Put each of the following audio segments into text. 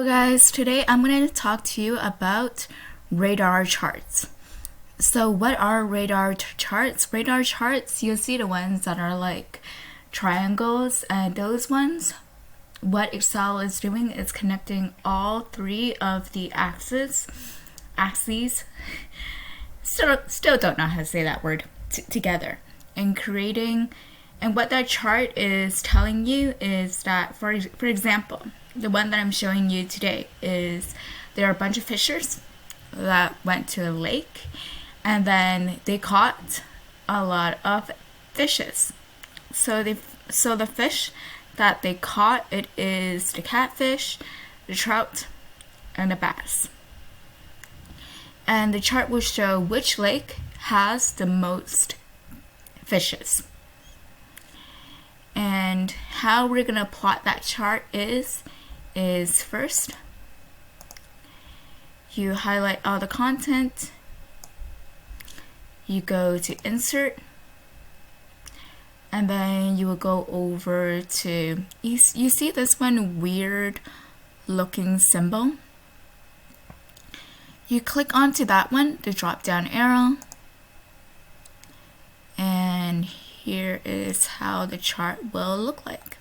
guys, today I'm going to talk to you about radar charts. So what are radar charts? Radar charts, you'll see the ones that are like triangles, and those ones, what Excel is doing is connecting all three of the axes. Still don't know how to say that word together, and creating. And what that chart is telling you is that, for example, the one that I'm showing you today is there are a bunch of fishers that went to a lake, and then they caught a lot of fishes. So the fish that they caught, it is the catfish, the trout, and the bass. And the chart will show which lake has the most fishes. And how we're gonna plot that chart is first you highlight all the content, you go to insert, and then you will go over to you see this one weird looking symbol. You click onto that one, the drop down arrow, and here is how the chart will look like.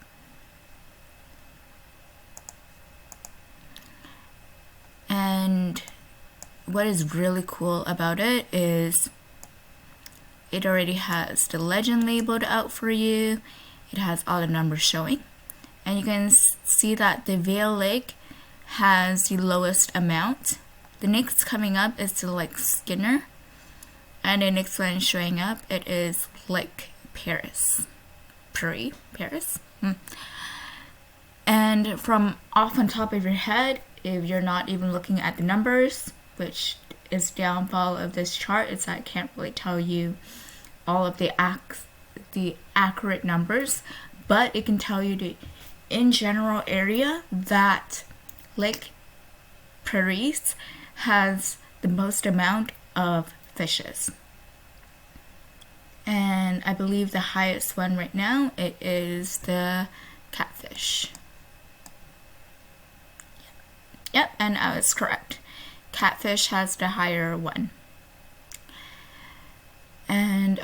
And what is really cool about it is it already has the legend labeled out for you. It has all the numbers showing, and you can see that the Vail Lake has the lowest amount. The next coming up is the Lake Skinner, and the next one showing up, it is Lake Paris. And from off on top of your head, if you're not even looking at the numbers, which is the downfall of this chart, is that I can't really tell you all of the accurate numbers, but it can tell you the in general area that Lake Paris has the most amount of fishes. And I believe the highest one right now, it is the catfish. Yep, and I was correct. Catfish has the higher one. And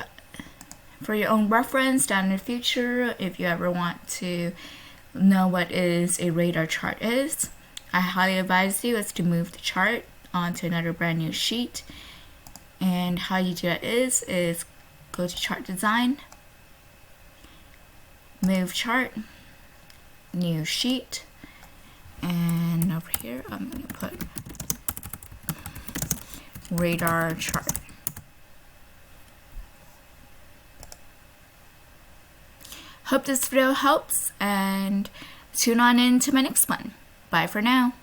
for your own reference down in the future, if you ever want to know what is a radar chart is, I highly advise you is to move the chart onto another brand new sheet. And how you do that is go to chart design, move chart, new sheet, and over here I'm going to put radar chart. Hope this video helps, and tune on in to my next one. Bye for now.